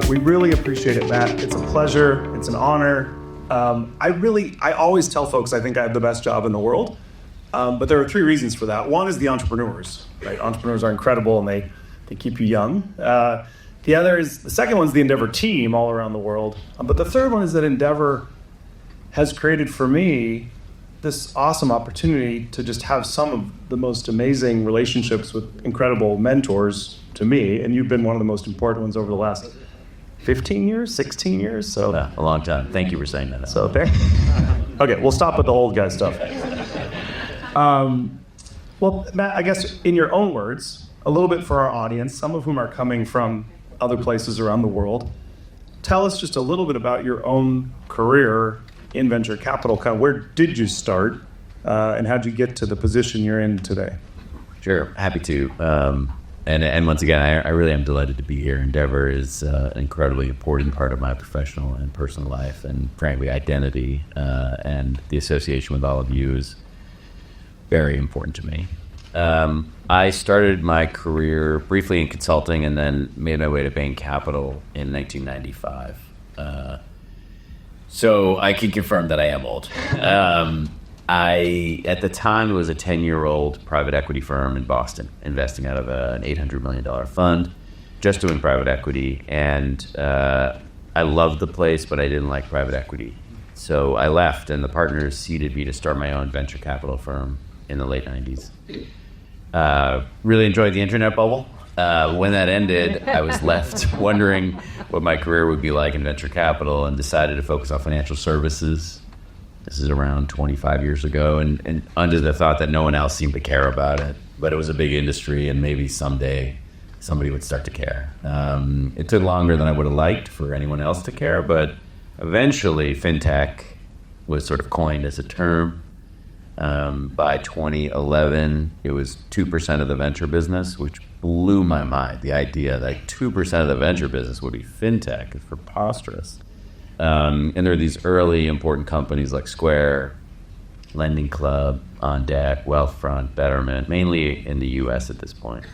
We really appreciate it, Matt. It's a pleasure. It's an honor. I always tell folks I think I have the best job in the world, but there are three reasons for that. One is the entrepreneurs, right? Entrepreneurs are incredible and they keep you young. The second one's the Endeavor team all around the world. But the third one is that Endeavor has created for me this awesome opportunity to just have some of the most amazing relationships with incredible mentors to me. And you've been one of the most important ones over the last 15 years, 16 years. So yeah, a long time. Thank you for saying that. So there. Okay, we'll stop with the old guy stuff. Well, Matt, I guess in your own words, a little bit for our audience, some of whom are coming from other places around the world, tell us just a little bit about your own career in venture capital. Kind of where did you start, and how did you get to the position you're in today? Sure, happy to. And once again, I really am delighted to be here. Endeavor is an incredibly important part of my professional and personal life, and frankly, identity, and the association with all of you is very important to me. I started my career briefly in consulting and then made my way to Bain Capital in 1995. So I can confirm that I am old. At the time, it was a 10-year-old private equity firm in Boston, investing out of an $800 million fund, just doing private equity. And I loved the place, but I didn't like private equity. So I left, and the partners seeded me to start my own venture capital firm in the late 90s. Really enjoyed the internet bubble. When that ended, I was left wondering what my career would be like in venture capital and decided to focus on financial services. This is around 25 years ago, and under the thought that no one else seemed to care about it, but it was a big industry and maybe someday somebody would start to care. It took longer than I would have liked for anyone else to care, but eventually fintech was sort of coined as a term. By 2011, it was 2% of the venture business, which blew my mind. The idea that 2% of the venture business would be fintech is preposterous. And there are these early important companies like Square, Lending Club, On Deck, Wealthfront, Betterment, mainly in the U.S. at this point.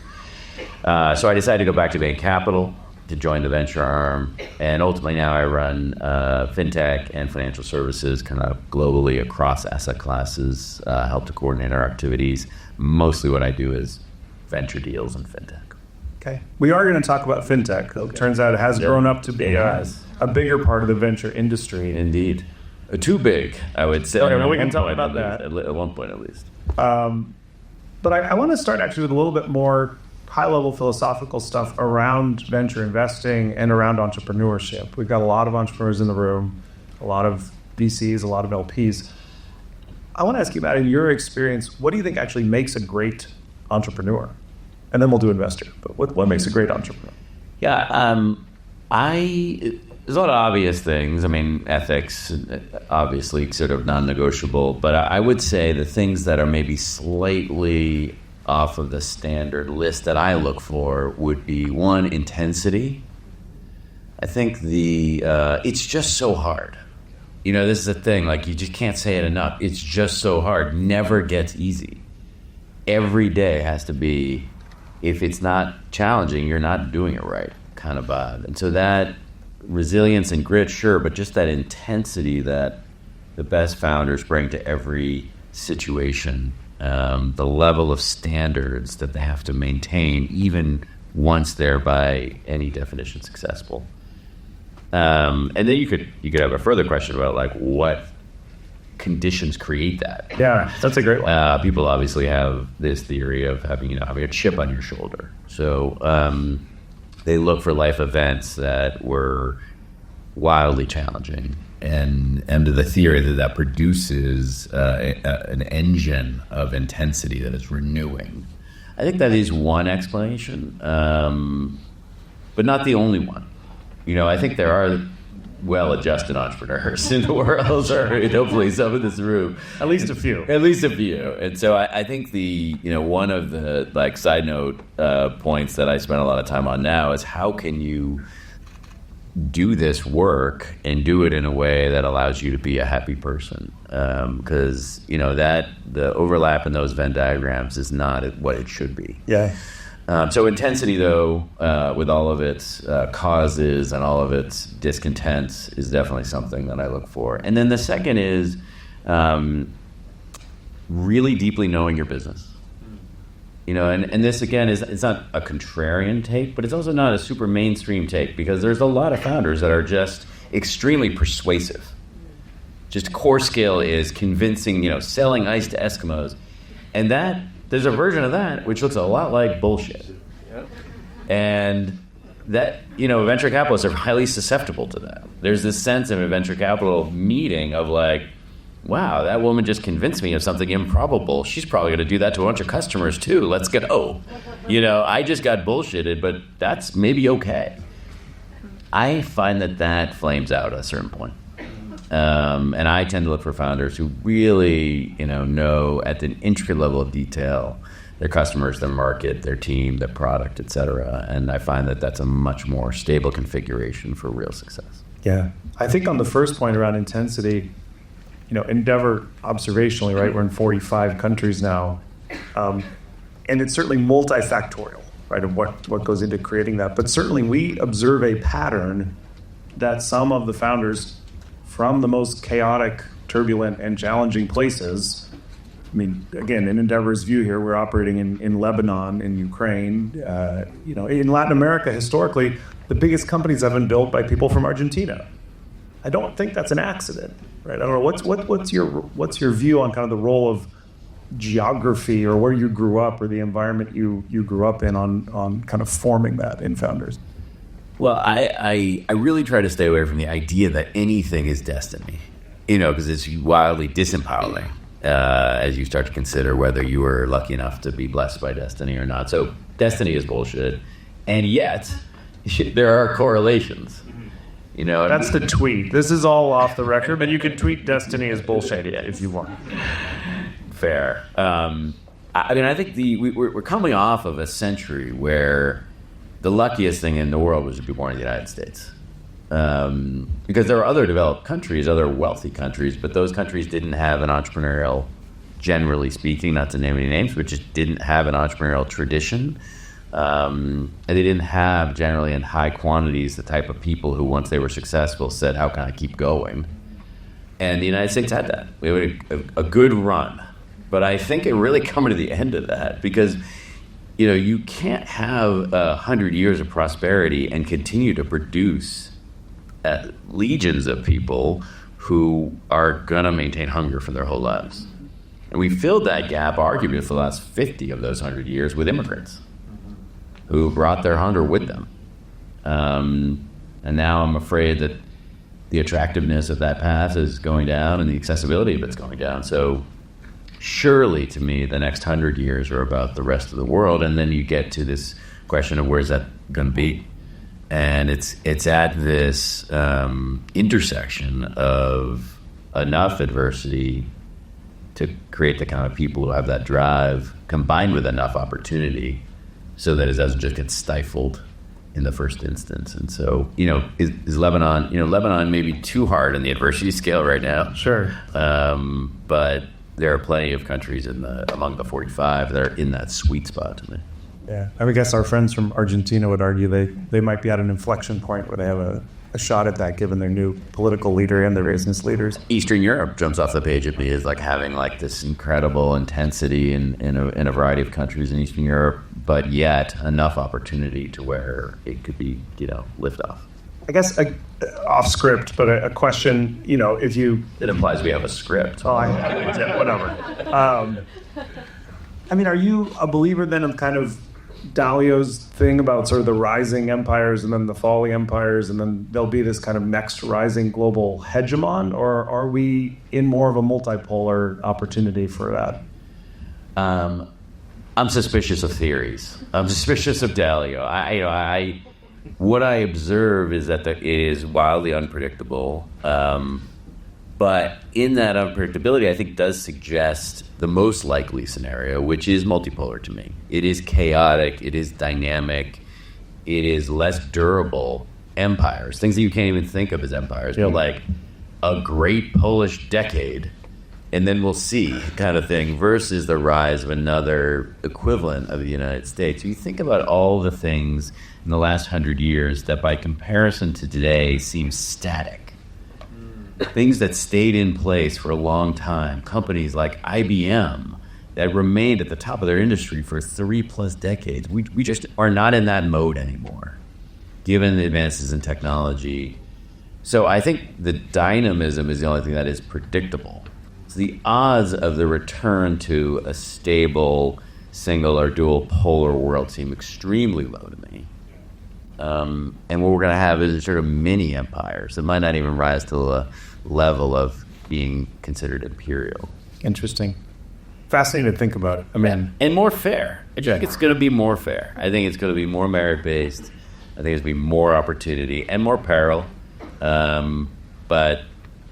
So I decided to go back to Bain Capital to join the venture arm, and ultimately now I run fintech and financial services kind of globally across asset classes, help to coordinate our activities. Mostly what I do is venture deals and fintech. Okay. We are going to talk about fintech. Okay. It turns out it has grown up to be a bigger part of the venture industry. Indeed. Too big, I would say. Okay, well, we can talk about that. At one point, at least. But I want to start actually with a little bit more high-level philosophical stuff around venture investing and around entrepreneurship. We've got a lot of entrepreneurs in the room, a lot of VCs, a lot of LPs. I want to ask you about, in your experience, what do you think actually makes a great entrepreneur? And then we'll do investor. But what makes a great entrepreneur? Yeah, there's a lot of obvious things. I mean, ethics, obviously, sort of non-negotiable. But I would say the things that are maybe slightly off of the standard list that I look for would be, one, intensity. I think it's just so hard. You know, this is the thing, like, you just can't say it enough. It's just so hard. Never gets easy. Every day has to be, if it's not challenging, you're not doing it right, kind of vibe. And so that resilience and grit, sure, but just that intensity that the best founders bring to every situation, the level of standards that they have to maintain, even once they're by any definition successful. And then you could have a further question about, like, what conditions create that. Yeah, that's a great one. People obviously have this theory of having a chip on your shoulder. So they look for life events that were wildly challenging, and the theory that produces an engine of intensity that is renewing. I think that is one explanation, but not the only one. You know, I think there are well-adjusted entrepreneurs in the world, or hopefully some in this room. At least a few. And so I think one of the, like, side note points that I spend a lot of time on now is how can you do this work and do it in a way that allows you to be a happy person, because that the overlap in those Venn diagrams is not what it should be. Yeah. So intensity, though, with all of its causes and all of its discontents, is definitely something that I look for. And then the second is really deeply knowing your business. And this, again, it's not a contrarian take, but it's also not a super mainstream take, because there's a lot of founders that are just extremely persuasive. Just core skill is convincing, selling ice to Eskimos. And there's a version of that which looks a lot like bullshit. And that, venture capitalists are highly susceptible to that. There's this sense in a venture capital meeting of like, wow, that woman just convinced me of something improbable. She's probably going to do that to a bunch of customers too. Let's go. I just got bullshitted, but that's maybe okay. I find that flames out at a certain point. And I tend to look for founders who really, know at the intricate level of detail their customers, their market, their team, their product, et cetera. And I find that that's a much more stable configuration for real success. Yeah. I think on the first point around intensity, Endeavor, observationally, right, we're in 45 countries now. And it's certainly multifactorial, right, of what goes into creating that. But certainly we observe a pattern that some of the founders from the most chaotic, turbulent, and challenging places, again, in Endeavor's view here, we're operating in Lebanon, in Ukraine. In Latin America, historically, the biggest companies have been built by people from Argentina. I don't think that's an accident, right? I don't know. What's your view on kind of the role of geography or where you grew up or the environment you grew up in on kind of forming that in founders? Well, I really try to stay away from the idea that anything is destiny, because it's wildly disempowering as you start to consider whether you were lucky enough to be blessed by destiny or not. So destiny is bullshit, and yet there are correlations. That's the tweet. This is all off the record, but you can tweet destiny is bullshit if you want. Fair. I think we're coming off of a century where the luckiest thing in the world was to be born in the United States. Because there are other developed countries, other wealthy countries, but those countries didn't have an entrepreneurial, generally speaking, not to name any names, but just didn't have an entrepreneurial tradition. And they didn't have, generally in high quantities, the type of people who, once they were successful, said, how can I keep going? And the United States had that. We had a good run. But I think it really coming to the end of that, because you can't have 100 years of prosperity and continue to produce legions of people who are going to maintain hunger for their whole lives. And we filled that gap, arguably, for the last 50 of those 100 years with immigrants who brought their hunger with them. And now I'm afraid that the attractiveness of that path is going down and the accessibility of it's going down. So surely, to me, the next 100 years are about the rest of the world, and then you get to this question of where's that going to be? And it's at this intersection of enough adversity to create the kind of people who have that drive, combined with enough opportunity, so that it doesn't just get stifled in the first instance. And so, is Lebanon, Lebanon may be too hard on the adversity scale right now. Sure. But there are plenty of countries among the 45 that are in that sweet spot to me. Yeah, I would guess our friends from Argentina would argue they might be at an inflection point where they have a shot at that, given their new political leader and their business leaders. Eastern Europe jumps off the page at me as like having like this incredible intensity in a variety of countries in Eastern Europe, but yet enough opportunity to where it could be, lift off. I guess off script, but a question, if you... It implies we have a script. Oh, whatever. Are you a believer then of kind of Dalio's thing about sort of the rising empires and then the falling empires, and then there'll be this kind of next rising global hegemon, or are we in more of a multipolar opportunity for that? I'm suspicious of theories. I'm suspicious of Dalio. What I observe is that it is wildly unpredictable. But in that unpredictability, I think does suggest the most likely scenario, which is multipolar to me. It is chaotic. It is dynamic. It is less durable empires, things that you can't even think of as empires, but like a great Polish decade and then we'll see kind of thing, versus the rise of another equivalent of the United States. You think about all the things in the last 100 years that by comparison to today seem static. Things that stayed in place for a long time. Companies like IBM that remained at the top of their industry for 3+ decades. We just are not in that mode anymore, given the advances in technology. So I think the dynamism is the only thing that is predictable. So the odds of the return to a stable, single or dual polar world seem extremely low to me. And what we're going to have is sort of mini empires that might not even rise to the level of being considered imperial. Interesting. Fascinating to think about it. I mean, and more fair. I think it's going to be more fair. I think it's going to be more merit-based. I think it's going to be more opportunity and more peril. But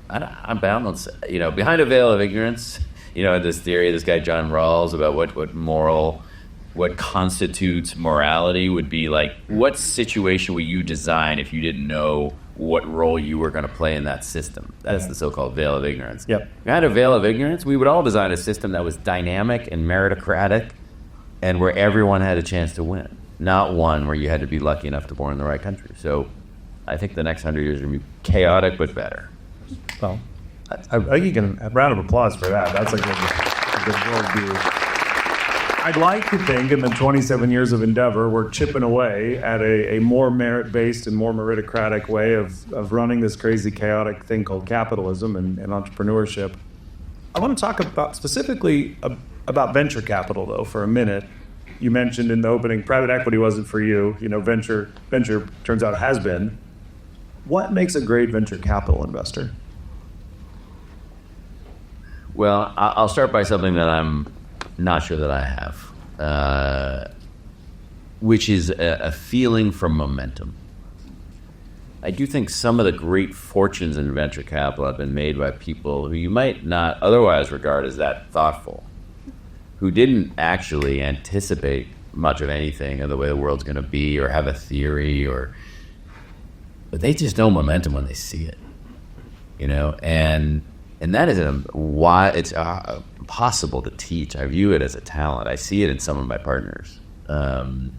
I'm balanced. Behind a veil of ignorance, this theory, this guy John Rawls about what constitutes morality would be like, what situation would you design if you didn't know what role you were going to play in that system? That's the so-called veil of ignorance. Yep. If we had a veil of ignorance, we would all design a system that was dynamic and meritocratic and where everyone had a chance to win, not one where you had to be lucky enough to born in the right country. So I think the next 100 years are going to be chaotic but better. Well, I think you can a round of applause for that. That's a good worldview. I'd like to think in the 27 years of endeavor, we're chipping away at a more merit-based and more meritocratic way of running this crazy, chaotic thing called capitalism and entrepreneurship. I want to talk about specifically about venture capital, though, for a minute. You mentioned in the opening, private equity wasn't for you. Venture turns out has been. What makes a great venture capital investor? Well, I'll start by something that I'm not sure that I have, which is a feeling for momentum. I do think some of the great fortunes in venture capital have been made by people who you might not otherwise regard as that thoughtful, who didn't actually anticipate much of anything of the way the world's going to be or have a theory, but they just know momentum when they see it, and that is why it's impossible to teach. I view it as a talent. I see it in some of my partners. And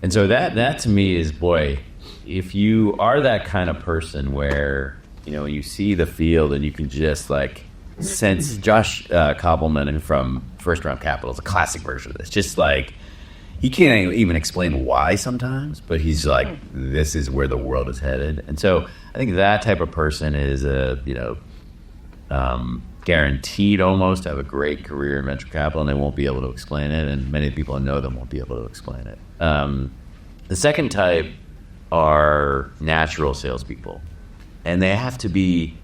so that to me is, boy, if you are that kind of person where, you see the field and you can just like sense. Josh Koppelman from First Round Capital is a classic version of this. Just like, he can't even explain why sometimes, but he's like, this is where the world is headed. And so I think that type of person is guaranteed almost to have a great career in venture capital, and they won't be able to explain it, and many people who know them won't be able to explain it. The second type are natural salespeople, and they have to be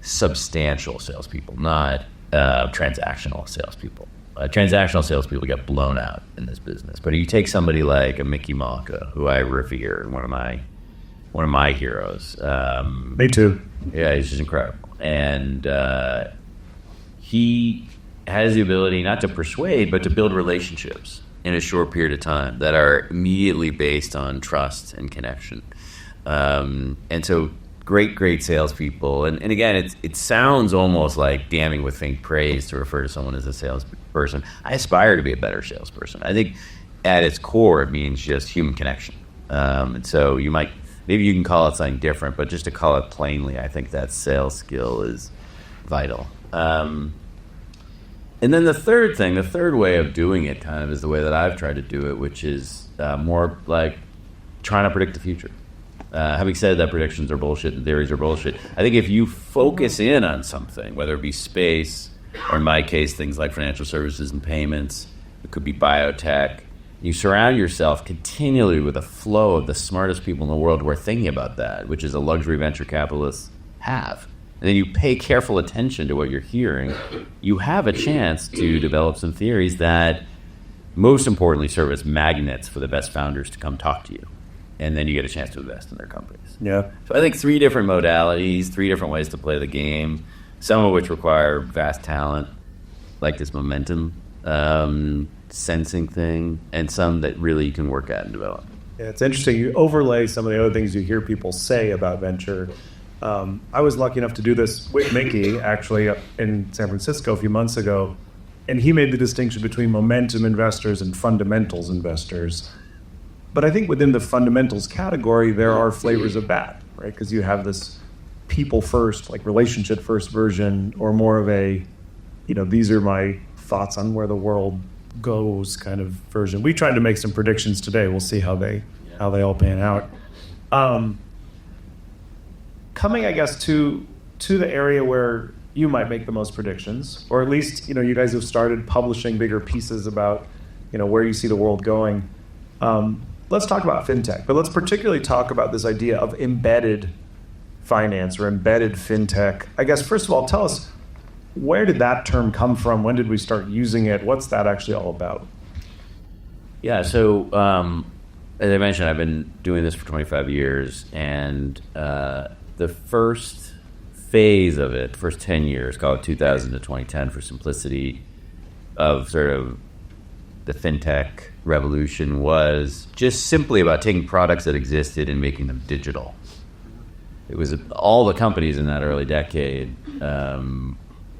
substantial salespeople, not transactional salespeople. Transactional salespeople get blown out in this business, but you take somebody like a Mickey Malka, who I revere, and one of my heroes. Me too. Yeah, he's just incredible. And he has the ability not to persuade, but to build relationships in a short period of time that are immediately based on trust and connection. And so great salespeople. And again, it sounds almost like damning with faint praise to refer to someone as a salesperson. I aspire to be a better salesperson. I think at its core, it means just human connection. And so maybe you can call it something different, but just to call it plainly, I think that sales skill is vital. And then the third way of doing it kind of is the way that I've tried to do it, which is more like trying to predict the future. Having said that predictions are bullshit and theories are bullshit, I think if you focus in on something, whether it be space, or in my case, things like financial services and payments, it could be biotech, you surround yourself continually with a flow of the smartest people in the world who are thinking about that, which is a luxury venture capitalists have. And then you pay careful attention to what you're hearing, you have a chance to develop some theories that most importantly serve as magnets for the best founders to come talk to you. And then you get a chance to invest in their companies. Yeah. So I think 3 different modalities, 3 different ways to play the game, some of which require vast talent, like this momentum sensing thing, and some that really you can work at and develop. Yeah, it's interesting. You overlay some of the other things you hear people say about venture, I was lucky enough to do this with Mickey, actually, up in San Francisco a few months ago. And he made the distinction between momentum investors and fundamentals investors. But I think within the fundamentals category, there are flavors of that, right? Because you have this people first, like relationship first version, or more of a, these are my thoughts on where the world goes kind of version. We tried to make some predictions today. We'll see how they all pan out. Coming, I guess, to the area where you might make the most predictions, or at least, you guys have started publishing bigger pieces about, where you see the world going. Let's talk about fintech, but let's particularly talk about this idea of embedded finance or embedded fintech. I guess, first of all, tell us, where did that term come from? When did we start using it? What's that actually all about? Yeah, so as I mentioned, I've been doing this for 25 years, and the first phase of it, first 10 years, call it 2000 to 2010 for simplicity, of sort of the fintech revolution was just simply about taking products that existed and making them digital. It was all the companies in that early decade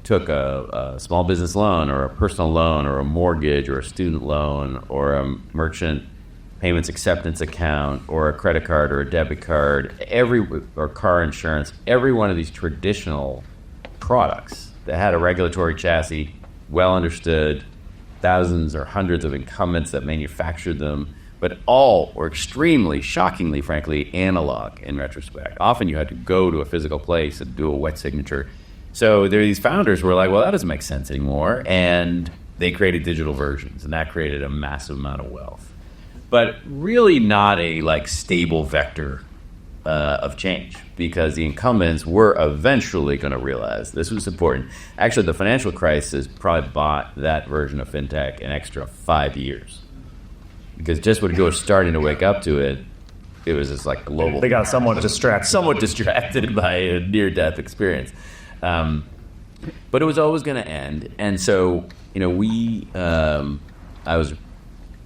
took a small business loan or a personal loan or a mortgage or a student loan or a merchant payments acceptance account or a credit card or a debit card, or car insurance, every one of these traditional products that had a regulatory chassis, well understood, thousands or hundreds of incumbents that manufactured them, but all were extremely, shockingly, frankly, analog in retrospect. Often you had to go to a physical place and do a wet signature. So there these founders were like, well, that doesn't make sense anymore, and they created digital versions, and that created a massive amount of wealth. But really not a stable vector of change, because the incumbents were eventually going to realize this was important. Actually, the financial crisis probably bought that version of fintech an extra 5 years, because just when you were starting to wake up to it, it was just like global. They got somewhat distracted by a near-death experience. But it was always going to end. And so, I was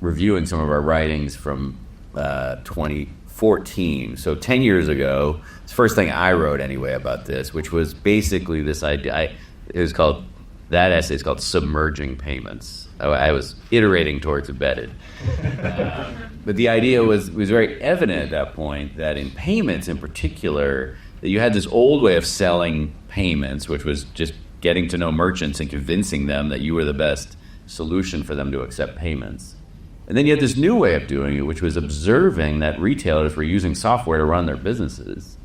reviewing some of our writings from 2014. So 10 years ago, it's the first thing I wrote anyway about this, which was basically this idea. That essay is called Submerging Payments. I was iterating towards embedded. But the idea was very evident at that point that in payments in particular, that you had this old way of selling payments, which was just getting to know merchants and convincing them that you were the best solution for them to accept payments. And then you had this new way of doing it, which was observing that retailers were using software to run their businesses.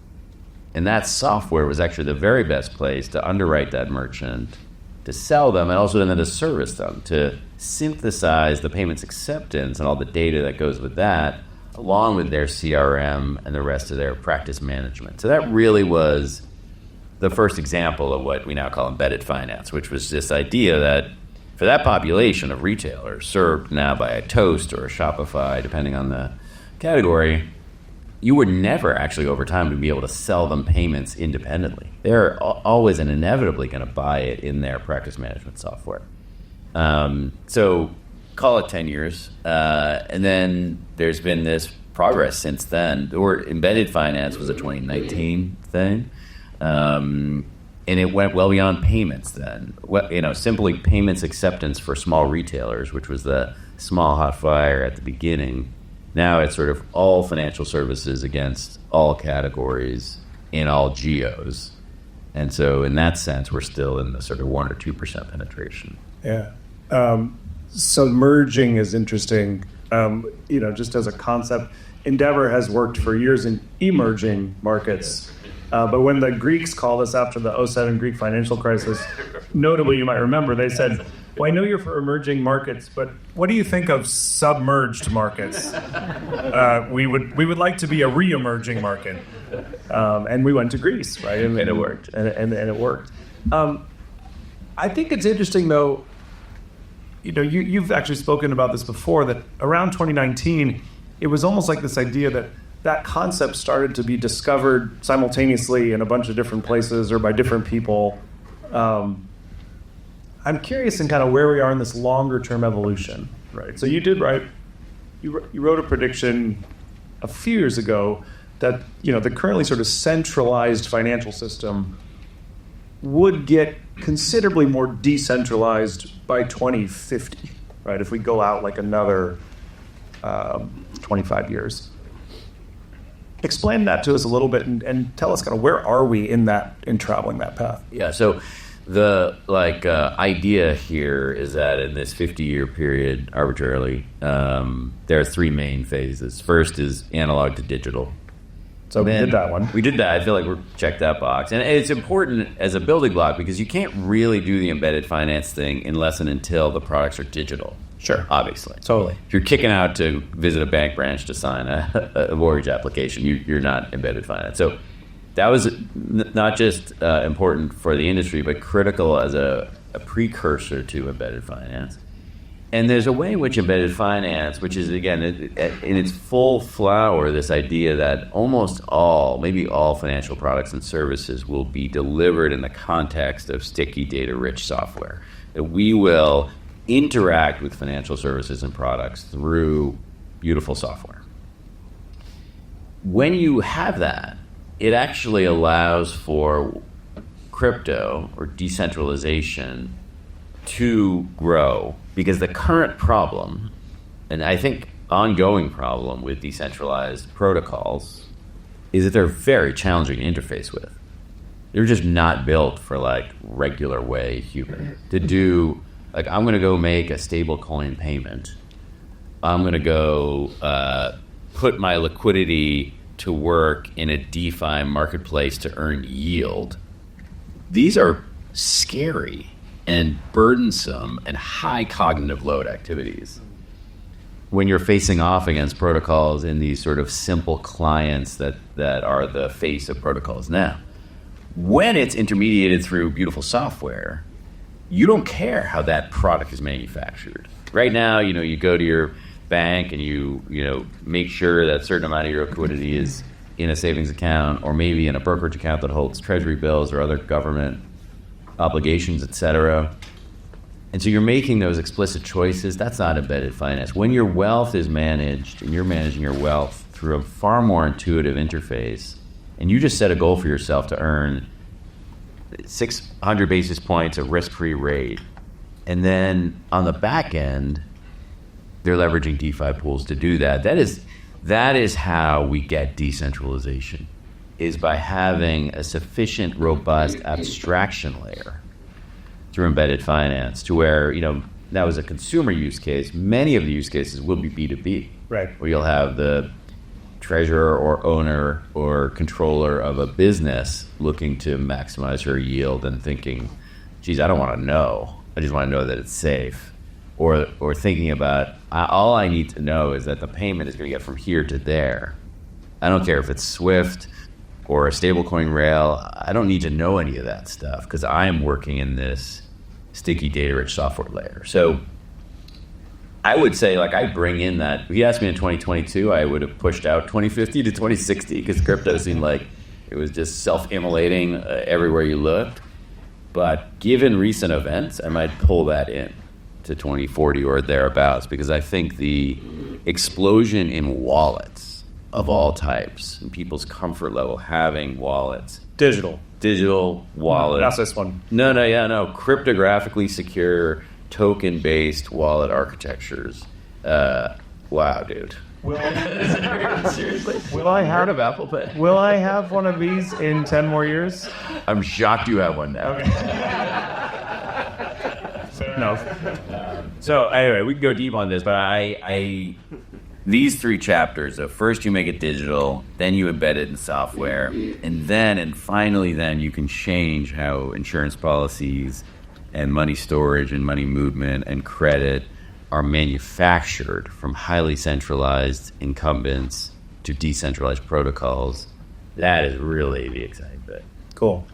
And that software was actually the very best place to underwrite that merchant, to sell them, and also then to service them, to synthesize the payments acceptance and all the data that goes with that, along with their CRM and the rest of their practice management. So that really was the first example of what we now call embedded finance, which was this idea that for that population of retailers served now by a Toast or a Shopify, depending on the category, you were never actually over time going to be able to sell them payments independently. They're always and inevitably going to buy it in their practice management software. So call it 10 years. And then there's been this progress since then. The word embedded finance was a 2019 thing. And it went well beyond payments then. Simply payments acceptance for small retailers, which was the small hot fire at the beginning. Now it's sort of all financial services against all categories in all geos. And so in that sense, we're still in the sort of 1 or 2% penetration. Yeah. So merging is interesting. Just as a concept, Endeavor has worked for years in emerging markets. But when the Greeks called us after the 2007 Greek financial crisis, notably, you might remember, they said, well, I know you're for emerging markets, but what do you think of submerged markets? We would like to be a re-emerging market. And we went to Greece, right? And it worked. And it worked. I think it's interesting, though, you've actually spoken about this before, that around 2019, it was almost like this idea that concept started to be discovered simultaneously in a bunch of different places or by different people. I'm curious in kind of where we are in this longer term evolution, right? So you wrote a prediction a few years ago that the currently sort of centralized financial system would get considerably more decentralized by 2050, right? If we go out like another 25 years. Explain that to us a little bit and tell us kind of where are we in traveling that path? Yeah, so the idea here is that in this 50-year period, arbitrarily, there are three main phases. First is analog to digital. So we did that one. We did that. I feel like we're checked that box. And it's important as a building block because you can't really do the embedded finance thing unless and until the products are digital. Sure. Obviously. Totally. If you're kicking out to visit a bank branch to sign a mortgage application, you're not embedded finance. So that was not just important for the industry, but critical as a precursor to embedded finance. And there's a way in which embedded finance, which is, again, in its full flower, this idea that maybe all financial products and services will be delivered in the context of sticky, data-rich software. That we will interact with financial services and products through beautiful software. When you have that, it actually allows for crypto or decentralization to grow, because the current problem, and I think ongoing problem with decentralized protocols, is that they're very challenging to interface with. They're just not built for regular way human to do. I'm going to go make a stable coin payment. I'm going to go put my liquidity to work in a DeFi marketplace to earn yield. These are scary and burdensome and high cognitive load activities. When you're facing off against protocols in these sort of simple clients that are the face of protocols now, when it's intermediated through beautiful software, you don't care how that product is manufactured. Right now, you go to your bank and you make sure that a certain amount of your liquidity is in a savings account or maybe in a brokerage account that holds treasury bills or other government obligations, etc. And so you're making those explicit choices. That's not embedded finance. When your wealth is managed and you're managing your wealth through a far more intuitive interface, and you just set a goal for yourself to earn 600 basis points of risk-free rate, and then on the back end, they're leveraging DeFi pools to do that. That is how we get decentralization, is by having a sufficient, robust abstraction layer through embedded finance to where, that was a consumer use case. Many of the use cases will be B2B. Right. Where you'll have the treasurer or owner or controller of a business looking to maximize her yield and thinking, geez, I don't want to know. I just want to know that it's safe. Or thinking about, all I need to know is that the payment is going to get from here to there. I don't care if it's Swift or a stablecoin rail. I don't need to know any of that stuff because I am working in this sticky data-rich software layer. So I would say, I bring in that. If you asked me in 2022, I would have pushed out 2050 to 2060 because crypto seemed like it was just self-immolating everywhere you looked. But given recent events, I might pull that in to 2040 or thereabouts, because I think the explosion in wallets of all types and people's comfort level having wallets. Digital wallet. That's this one. No. Cryptographically secure, token-based wallet architectures. Wow, dude. Seriously? Will I heard of Apple Pay? Will I have one of these in 10 more years? I'm shocked you have one now. Okay. No. So anyway, we can go deep on this, but these three chapters of first you make it digital, then you embed it in software, and finally you can change how insurance policies and money storage and money movement and credit are manufactured from highly centralized incumbents to decentralized protocols. That is really the exciting bit. Cool.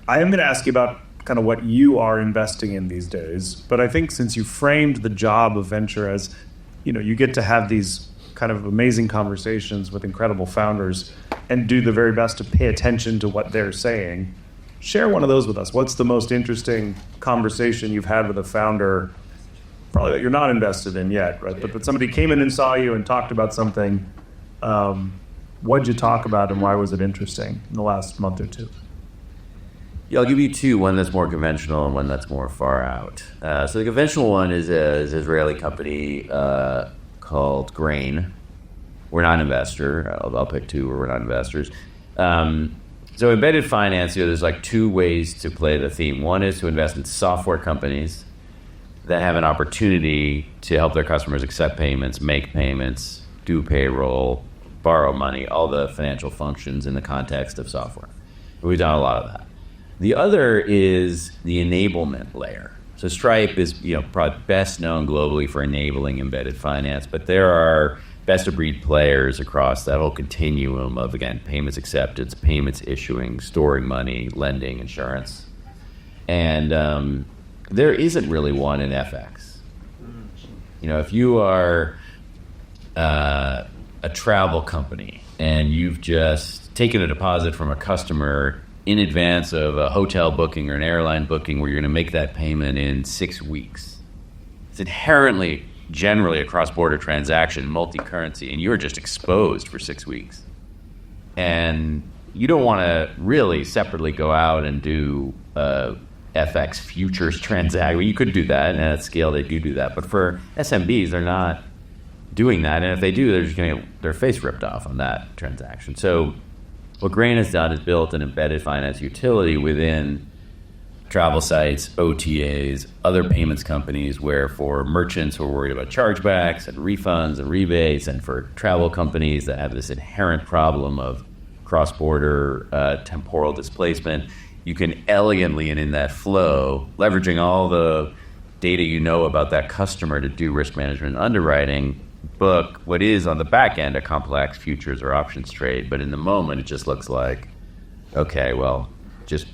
I am going to ask you about kind of what you are investing in these days, but I think since you framed the job of venture as, you get to have these kind of amazing conversations with incredible founders and do the very best to pay attention to what they're saying, share one of those with us. What's the most interesting conversation you've had with a founder, probably that you're not invested in yet, right? But somebody came in and saw you and talked about something, What'd you talk about and why was it interesting in the last month or two? Yeah, I'll give you two, one that's more conventional and one that's more far out. So the conventional one is an Israeli company called Grain. We're not an investor. I'll pick two where we're not investors. So embedded finance, there's like two ways to play the theme. One is to invest in software companies that have an opportunity to help their customers accept payments, make payments, do payroll, borrow money, all the financial functions in the context of software. We've done a lot of that. The other is the enablement layer. So Stripe is probably best known globally for enabling embedded finance, but there are best-of-breed players across that whole continuum of, again, payments acceptance, payments issuing, storing money, lending, insurance. And there isn't really one in FX. If you are a travel company and you've just taken a deposit from a customer in advance of a hotel booking or an airline booking where you're going to make that payment in 6 weeks, it's inherently generally a cross-border transaction, multi-currency, and you're just exposed for 6 weeks. And you don't want to really separately go out and do FX futures transaction. You could do that, and at scale they do that. But for SMBs, they're not doing that. And if they do, they're just going to get their face ripped off on that transaction. So what Grain has done is built an embedded finance utility within travel sites, OTAs, other payments companies, where for merchants who are worried about chargebacks and refunds and rebates, and for travel companies that have this inherent problem of cross-border temporal displacement, you can elegantly and in that flow, leveraging all the data about that customer to do risk management and underwriting, book what is on the back end a complex futures or options trade. But in the moment, it just looks like, okay, well, just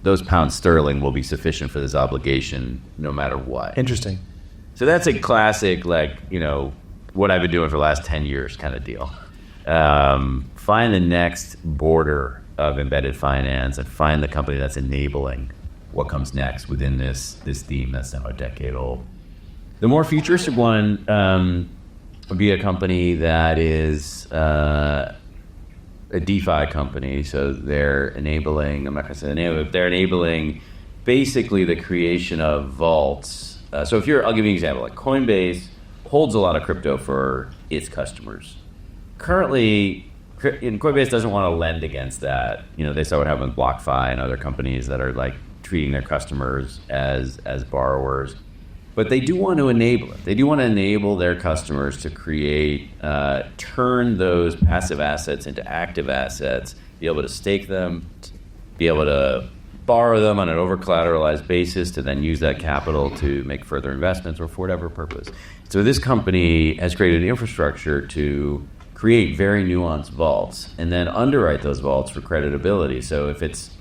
those pounds sterling will be sufficient for this obligation no matter what. Interesting. So that's a classic, what I've been doing for the last 10 years kind of deal. Find the next border of embedded finance and find the company that's enabling what comes next within this theme that's now a decade old. The more futuristic one would be a company that is a DeFi company. So they're enabling, I'm not going to say the name of it, they're enabling basically the creation of vaults. So I'll give you an example. Like Coinbase holds a lot of crypto for its customers. Currently, Coinbase doesn't want to lend against that. They saw what happened with BlockFi and other companies that are like treating their customers as borrowers. But they do want to enable it. They do want to enable their customers to turn those passive assets into active assets, be able to stake them, be able to borrow them on an over-collateralized basis to then use that capital to make further investments or for whatever purpose. So this company has created an infrastructure to create very nuanced vaults and then underwrite those vaults for creditability. So if it's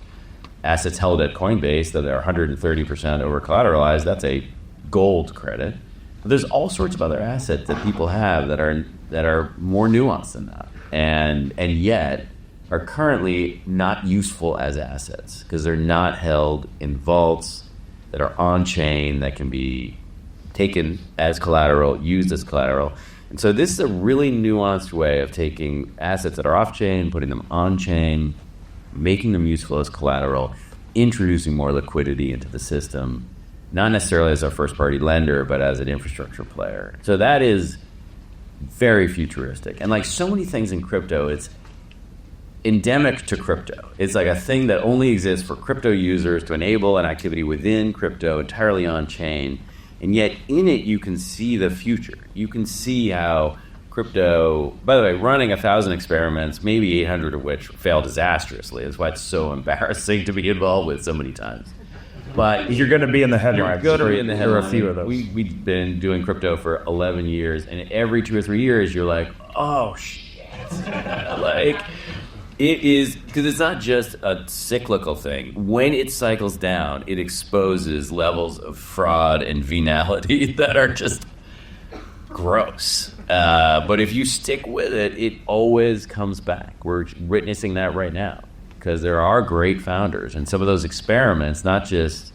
assets held at Coinbase that are 130% over-collateralized, that's a gold credit. But there's all sorts of other assets that people have that are more nuanced than that, and yet are currently not useful as assets because they're not held in vaults that are on chain that can be taken as collateral, used as collateral. And so this is a really nuanced way of taking assets that are off chain, putting them on chain, making them useful as collateral, introducing more liquidity into the system. Not necessarily as a first-party lender, but as an infrastructure player. So that is very futuristic. And like so many things in crypto, it's endemic to crypto. It's like a thing that only exists for crypto users to enable an activity within crypto entirely on-chain. And yet in it, you can see the future. You can see how crypto, by the way, running 1,000 experiments, maybe 800 of which fail disastrously. That's why it's so embarrassing to be involved with so many times. But you're going to be in the headlines. You're going to be in the headlines. There are a few of those. We've been doing crypto for 11 years, and every 2 or 3 years, you're like, oh, shit. Like, it is, because it's not just a cyclical thing. When it cycles down, it exposes levels of fraud and venality that are just gross. But if you stick with it, it always comes back. We're witnessing that right now. Because there are great founders, and some of those experiments not just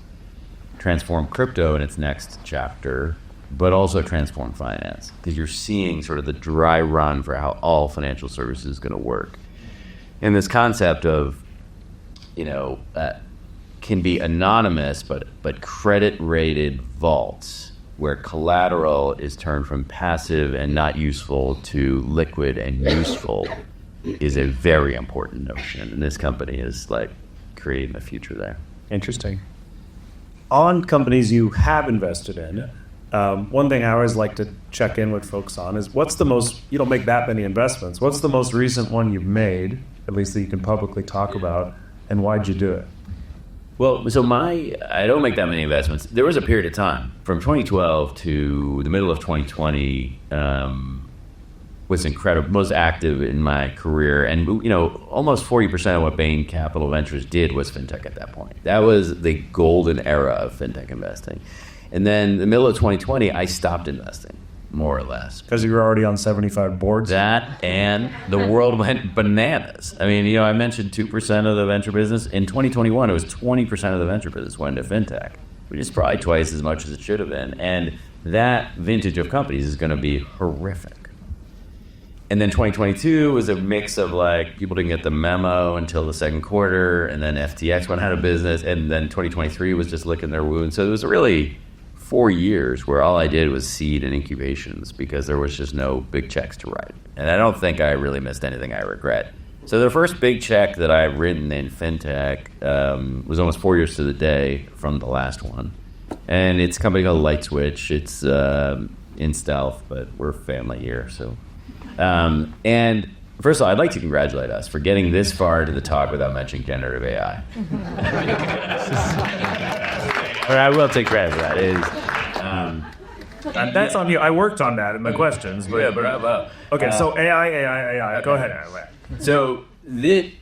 transform crypto in its next chapter, but also transform finance, because you're seeing sort of the dry run for how all financial services is going to work. And this concept of, can be anonymous, but credit-rated vaults, where collateral is turned from passive and not useful to liquid and useful, is a very important notion. And this company is like creating the future there. Interesting. On companies you have invested in, one thing I always like to check in with folks on is you don't make that many investments. What's the most recent one you've made, at least that you can publicly talk about, and why'd you do it? Well, so I don't make that many investments. There was a period of time from 2012 to the middle of 2020 was incredible, most active in my career. And, almost 40% of what Bain Capital Ventures did was fintech at that point. That was the golden era of fintech investing. And then in the middle of 2020, I stopped investing, more or less. Because you were already on 75 boards? That, and the world went bananas. I mean, I mentioned 2% of the venture business. In 2021, it was 20% of the venture business went into fintech, which is probably twice as much as it should have been. And that vintage of companies is going to be horrific. And then 2022 was a mix of people didn't get the memo until the second quarter, and then FTX went out of business, and then 2023 was just licking their wounds. So it was really 4 years where all I did was seed and incubations because there was just no big checks to write. And I don't think I really missed anything I regret. So the first big check that I've written in fintech was almost 4 years to the day from the last one. And it's a company called LightSwitch. It's in stealth, but we're family here. So, and first of all, I'd like to congratulate us for getting this far into the talk without mentioning generative AI. I will take credit for that. That's on you. I worked on that in my questions. But, yeah, bravo. Okay, so AI. Go ahead. So it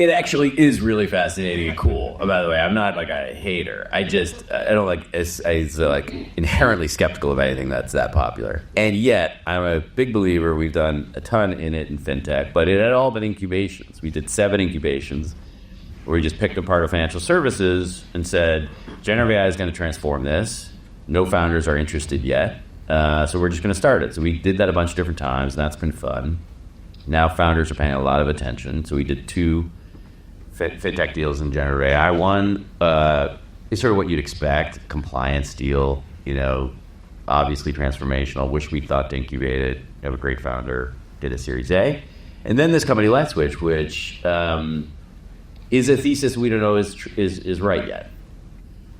actually is really fascinating and cool. By the way, I'm not a hater. I don't I inherently skeptical of anything that's that popular. And yet, I'm a big believer. We've done a ton in it in fintech, but it had all been incubations. We did 7 incubations where we just picked apart of financial services and said, generative AI is going to transform this. No founders are interested yet. So we're just going to start it. So we did that a bunch of different times, and that's been fun. Now founders are paying a lot of attention. So we did 2 fintech deals in generative AI. One is sort of what you'd expect, compliance deal, obviously transformational. Wish we thought to incubate it. We have a great founder, did a Series A. And then this company, LightSwitch, which is a thesis we don't know is right yet,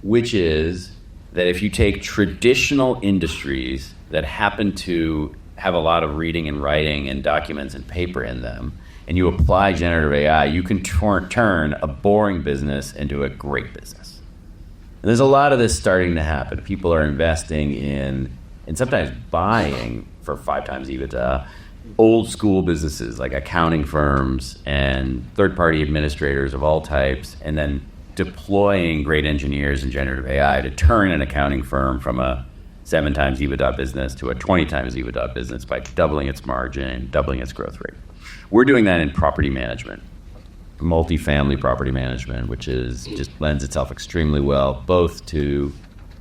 which is that if you take traditional industries that happen to have a lot of reading and writing and documents and paper in them, and you apply generative AI, you can turn a boring business into a great business. And there's a lot of this starting to happen. People are investing in, and sometimes buying for 5 times EBITDA, old school businesses like accounting firms and third-party administrators of all types, and then deploying great engineers in generative AI to turn an accounting firm from a 7 times EBITDA business to a 20 times EBITDA business by doubling its margin, doubling its growth rate. We're doing that in property management, multifamily property management, which just lends itself extremely well both to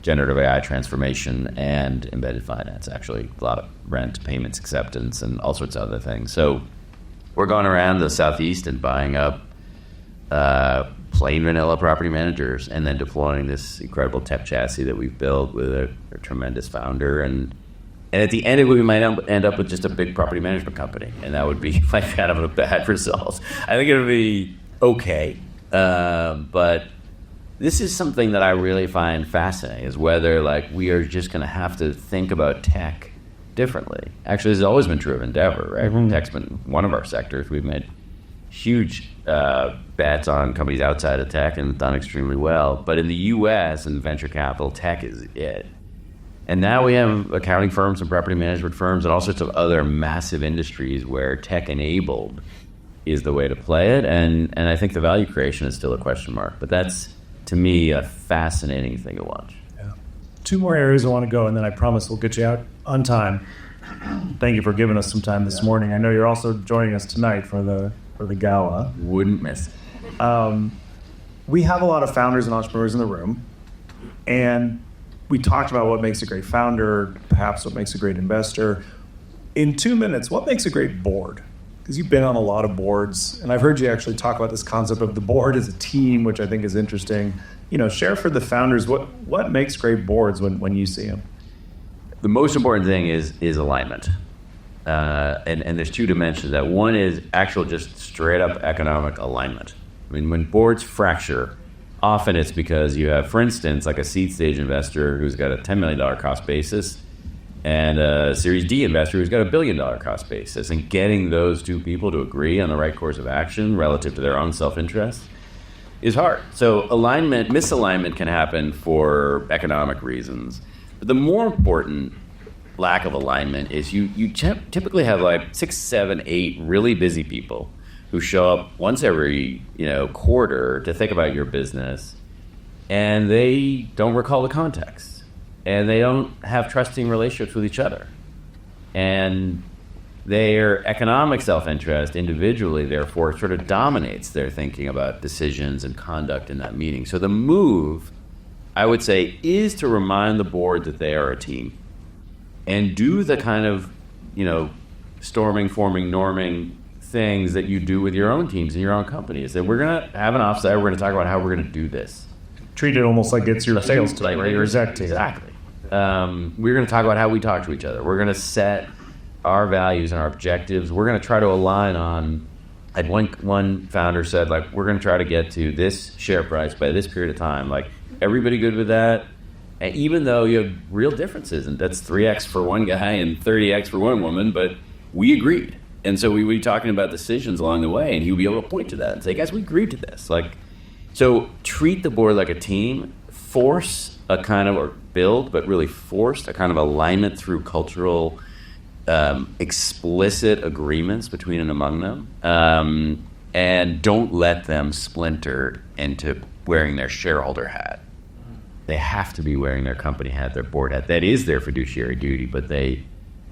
generative AI transformation and embedded finance, actually. A lot of rent, payments, acceptance, and all sorts of other things. So we're going around the Southeast and buying up plain vanilla property managers and then deploying this incredible tech chassis that we've built with a tremendous founder. And at the end of it, we might end up with just a big property management company. And that would be kind of a bad result. I think it would be okay. But this is something that I really find fascinating, is whether we are just going to have to think about tech differently. Actually, this has always been true of Endeavor, right? Mm-hmm. Tech's been one of our sectors. We've made huge bets on companies outside of tech and done extremely well. But in the U.S. and venture capital, tech is it. And now we have accounting firms and property management firms and all sorts of other massive industries where tech-enabled is the way to play it. And I think the value creation is still a question mark. But that's, to me, a fascinating thing to watch. Yeah. 2 more areas I want to go, and then I promise we'll get you out on time. Thank you for giving us some time this morning. I know you're also joining us tonight for the gala. Wouldn't miss it. We have a lot of founders and entrepreneurs in the room, and we talked about what makes a great founder, perhaps what makes a great investor. In 2 minutes, what makes a great board? Because you've been on a lot of boards, and I've heard you actually talk about this concept of the board as a team, which I think is interesting. Share for the founders what makes great boards when you see them. The most important thing is alignment. And there's two dimensions to that. One is actual just straight up economic alignment. I mean, when boards fracture, often it's because you have, for instance, like a seed stage investor who's got a $10 million cost basis and a Series D investor who's got a $1 billion cost basis. And getting those two people to agree on the right course of action relative to their own self-interest is hard. So misalignment can happen for economic reasons. But the more important lack of alignment is you typically have like 6, 7, 8 really busy people who show up once every quarter to think about your business, and they don't recall the context, and they don't have trusting relationships with each other, and their economic self-interest individually therefore sort of dominates their thinking about decisions and conduct in that meeting. So the move, I would say, is to remind the board that they are a team and do the kind of storming, forming, norming things that you do with your own teams in your own companies. That we're going to have an offsite, we're going to talk about how we're going to do this. Treat it almost like it's your sales team, right? Your exec team. Exactly. We're going to talk about how we talk to each other. We're going to set our values and our objectives. We're going to try to align on, like one founder said, like, we're going to try to get to this share price by this period of time. Like, everybody good with that? And even though you have real differences, and that's 3x for one guy and 30x for one woman, but we agreed. And so we would be talking about decisions along the way, and he would be able to point to that and say, guys, we agreed to this. So treat the board like a team, force a kind of, or build, but really force a kind of alignment through cultural, explicit agreements between and among them, and don't let them splinter into wearing their shareholder hat. They have to be wearing their company hat, their board hat. That is their fiduciary duty, but they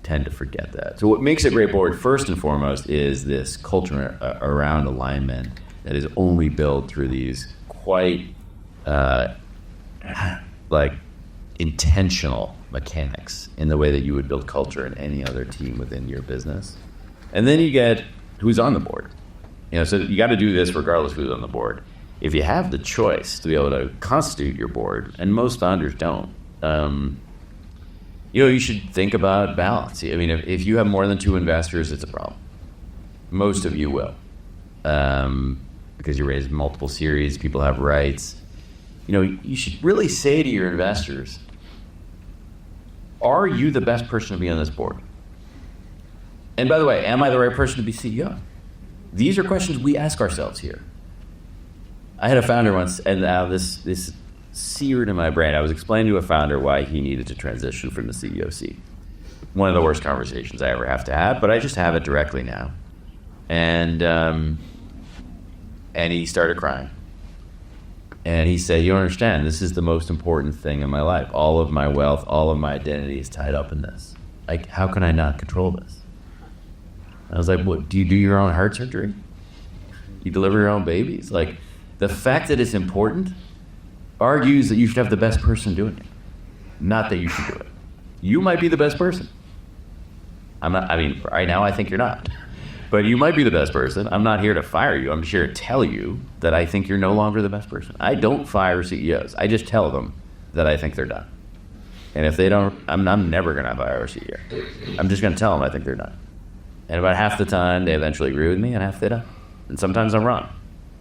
tend to forget that. So what makes a great board, first and foremost, is this culture around alignment that is only built through these quite intentional mechanics in the way that you would build culture in any other team within your business. And then you get who's on the board. So you got to do this regardless of who's on the board. If you have the choice to be able to constitute your board, and most founders don't, you should think about balance. I mean, if you have more than 2 investors, it's a problem. Most of you will, because you raise multiple series, people have rights. You should really say to your investors, are you the best person to be on this board? And by the way, am I the right person to be CEO? These are questions we ask ourselves here. I had a founder once, and now this seared in my brain. I was explaining to a founder why he needed to transition from the CEO seat. One of the worst conversations I ever have to have, but I just have it directly now. And he started crying. And he said, you don't understand, this is the most important thing in my life. All of my wealth, all of my identity is tied up in this. Like, how can I not control this? I was like, what, do you do your own heart surgery? You deliver your own babies? Like, the fact that it's important argues that you should have the best person doing it, not that you should do it. You might be the best person. Right now I think you're not. But you might be the best person. I'm not here to fire you. I'm just here to tell you that I think you're no longer the best person. I don't fire CEOs. I just tell them that I think they're done. And if they don't, I'm never going to fire a CEO. I'm just going to tell them I think they're done. And about half the time, they eventually agree with me, and half they don't. And sometimes I'm wrong.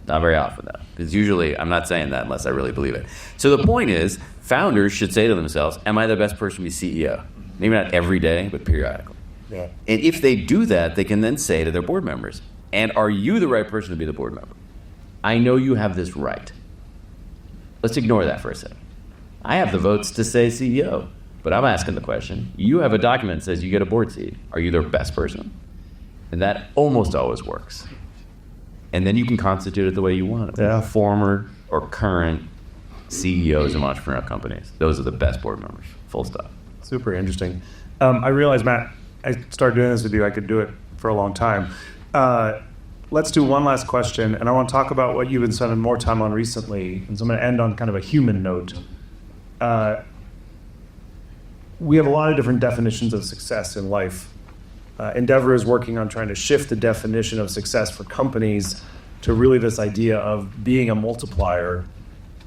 Not very often, though. Because usually I'm not saying that unless I really believe it. So the point is, founders should say to themselves, am I the best person to be CEO? Maybe not every day, but periodically. Yeah. And if they do that, they can then say to their board members, and are you the right person to be the board member? I know you have this right. Let's ignore that for a second. I have the votes to say CEO, but I'm asking the question, you have a document that says you get a board seat. Are you the best person? And that almost always works. And then you can constitute it the way you want it. Yeah. Former or current CEOs of entrepreneurial companies. Those are the best board members. Full stop. Super interesting. I realized, Matt, I started doing this with you. I could do it for a long time. Let's do one last question, and I want to talk about what you've been spending more time on recently. And so I'm going to end on kind of a human note. we have a lot of different definitions of success in life. Endeavor is working on trying to shift the definition of success for companies to really this idea of being a multiplier.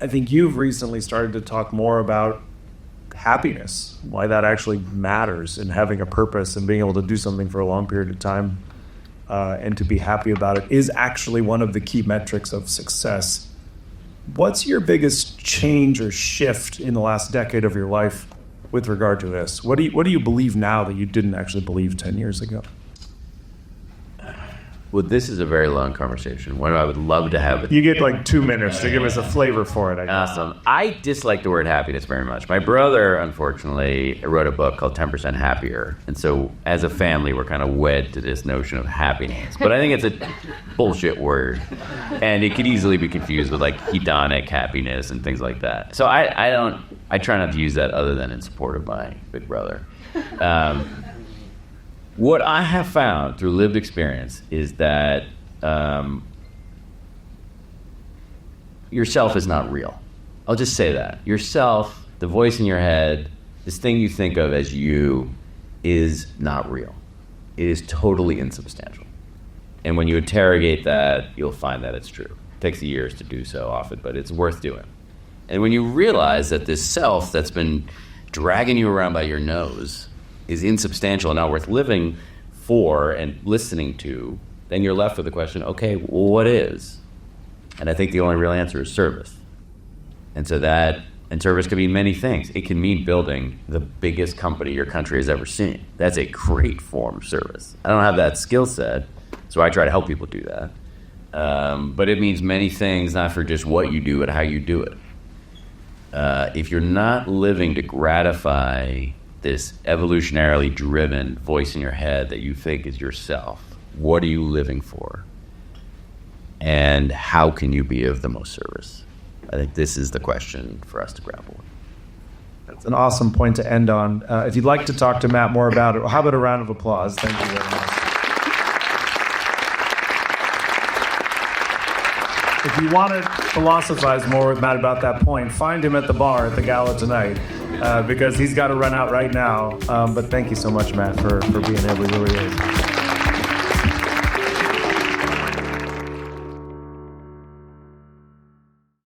I think you've recently started to talk more about happiness, why that actually matters, and having a purpose and being able to do something for a long period of time and to be happy about it is actually one of the key metrics of success. What's your biggest change or shift in the last decade of your life with regard to this? What do you believe now that you didn't actually believe 10 years ago? Well, this is a very long conversation. One I would love to have. You get like 2 minutes to give us a flavor for it, I guess. Awesome. I dislike the word happiness very much. My brother, unfortunately, wrote a book called 10% Happier. And so as a family, we're kind of wed to this notion of happiness. But I think it's a bullshit word. And it could easily be confused with like hedonic happiness and things like that. So I try not to use that other than in support of my big brother. What I have found through lived experience is that yourself is not real. I'll just say that. Yourself, the voice in your head, this thing you think of as you, is not real. It is totally insubstantial. And when you interrogate that, you'll find that it's true. It takes years to do so often, but it's worth doing. And when you realize that this self that's been dragging you around by your nose is insubstantial and not worth living for and listening to, then you're left with the question, okay, well, what is? And I think the only real answer is service. And service can mean many things. It can mean building the biggest company your country has ever seen. That's a great form of service. I don't have that skill set, so I try to help people do that. But it means many things, not for just what you do, but how you do it. If you're not living to gratify this evolutionarily driven voice in your head that you think is yourself, what are you living for? And how can you be of the most service? I think this is the question for us to grapple with. That's an awesome point to end on. If you'd like to talk to Matt more about it, how about a round of applause? Thank you very much. If you want to philosophize more with Matt about that point, find him at the bar at the gala tonight because he's got to run out right now. But thank you so much, Matt, for being here. We really is.